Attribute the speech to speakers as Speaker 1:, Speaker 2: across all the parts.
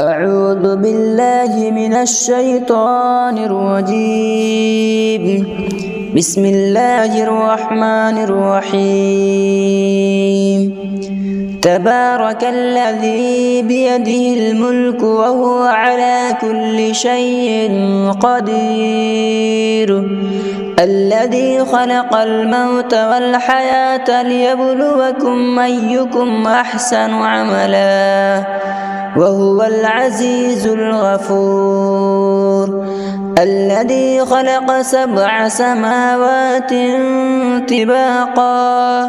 Speaker 1: أعوذ بالله من الشيطان الرجيم. بسم الله الرحمن الرحيم. تبارك الذي بيده الملك وهو على كل شيء قدير. الذي خلق الموت والحياة ليبلوكم أيكم أحسن عملا وهو العزيز الغفور. الذي خلق 7 سماوات طباقا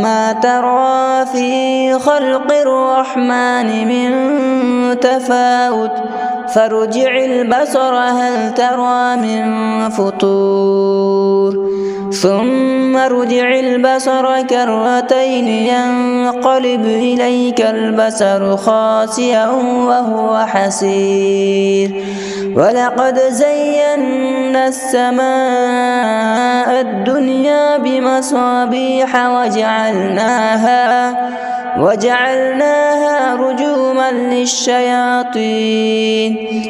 Speaker 1: ما ترى في خلق الرحمن من تفاوت فارجع البصر هل ترى من فطور ثم ارجع البصر كرتين ينقلب إليك البصر خاسئا وهو حسير. ولقد زينا السماء الدنيا بمصابيح وجعلناها رجوما للشياطين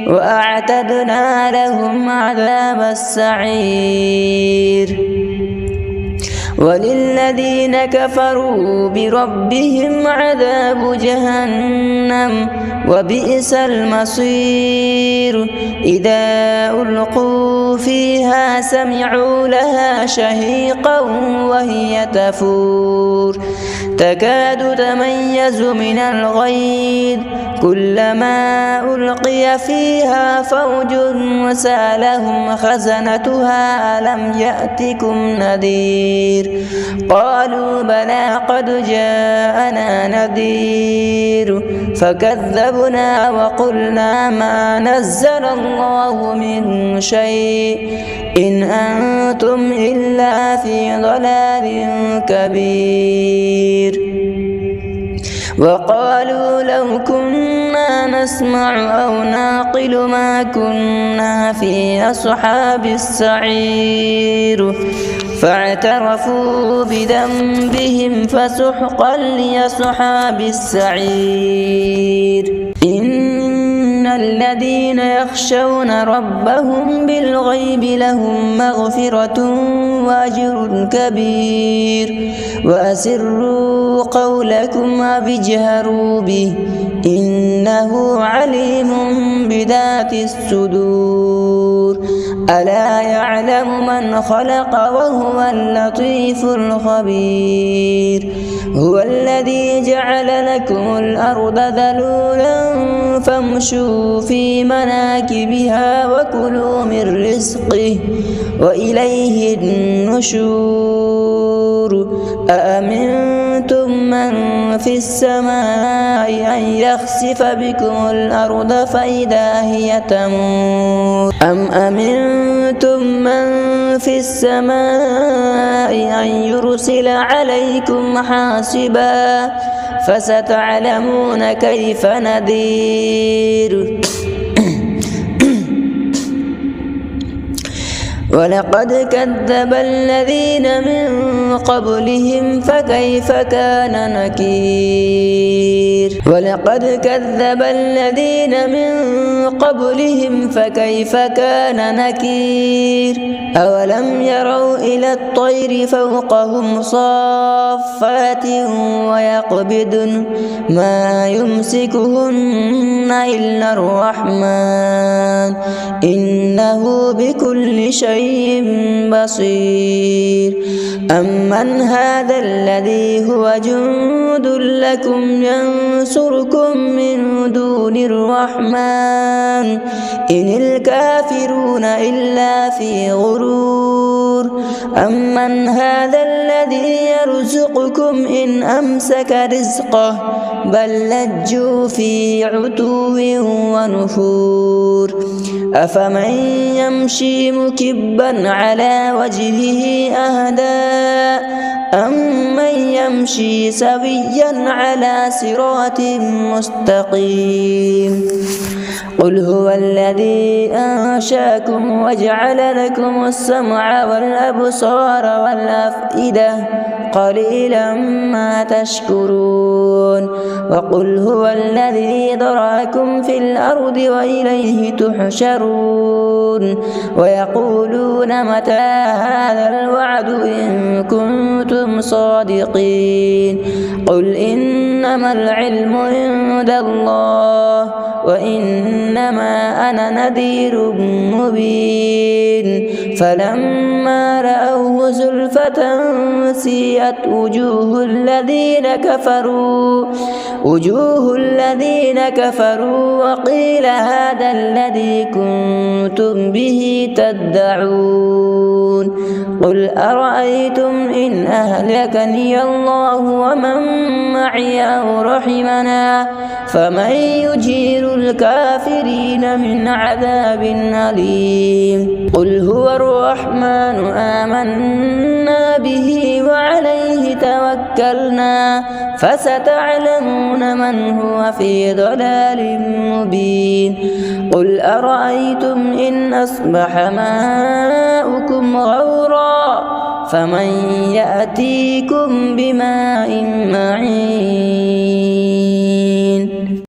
Speaker 1: وأعتدنا لهم عذاب السعير. وللذين كفروا بربهم عذاب جهنم وبئس المصير. إذا ألقوا فيها سمعوا لها شهيقا وهي تفور تكاد تميز من الغيظ كلما ألقي فيها فوج وسألهم خزنتها ألم يأتكم نذير قالوا بلى قد جاءنا نذير فكذبنا وقلنا ما نزل الله من شيء إن أنتم إلا في ضلال كبير. وقالوا لو كنا نسمع أو نعقل ما كنا في أصحاب السعير فاعترفوا بذنبهم فسحقا لأصحاب السعير. إن الذين يخشون ربهم بالغيب لهم مغفرة وأجر كبير. وأسروا قولكم واجهروا به إنه عليم بذات الصدور. ألا يعلم من خلق وهو اللطيف الخبير. هو الذي جعل لكم الأرض ذلولا فامشوا في مناكبها وكلوا من رزقه وإليه النشور. أأمنتم من في السماء أن يخسف بكم الأرض فإذا هي تمور أم أمنتم من في السماء أن يرسل عليكم حاصبا فستعلمون كيف نذير. ولقد كذب الذين من قبلهم فكيف كان نكير. ولقد كذب الذين من قبلهم فكيف كان نكير. أولم يروا إلى الطير فوقهم صافات ويقبضن ما يمسكهن إلا الرحمن إنه بكل شيء بصير. أمن هذا الذي هو جند لكم ينصركم من دون الرحمن إن الكافرون إلا في غرور. أمن هذا الذي يرزقكم إن أمسك رزقه بل لجوا في عتو ونفور. أفمن يمشي مكبا على وجهه أهدى أمن يمشي سويا على صراط مستقيم. قل هو الذي أنشأكم وجعل لكم السمع والأبصار والأفئدة قليلا ما تشكرون وقل هو الذي ذرأكم في الأرض وإليه تحشرون ويقولون متى هذا الوعد إن كنتم صادقين قل إنما العلم عند الله وإنما أنا نذير مبين فلما رأوه زلفة سيئت وجوه الذين كفروا وقيل هذا الذي كنتم به تدعون قل أرأيتم إن أهلكني الله ومن معي أو رحمنا فمن يجير الكافرين من عذاب أليم قل هو الرحمن آمنا به وعليه توكلنا فستعلمون من هو في ضلال مبين قل أرأيتم إن أصبح ماؤكم غورا فمن يأتيكم بماء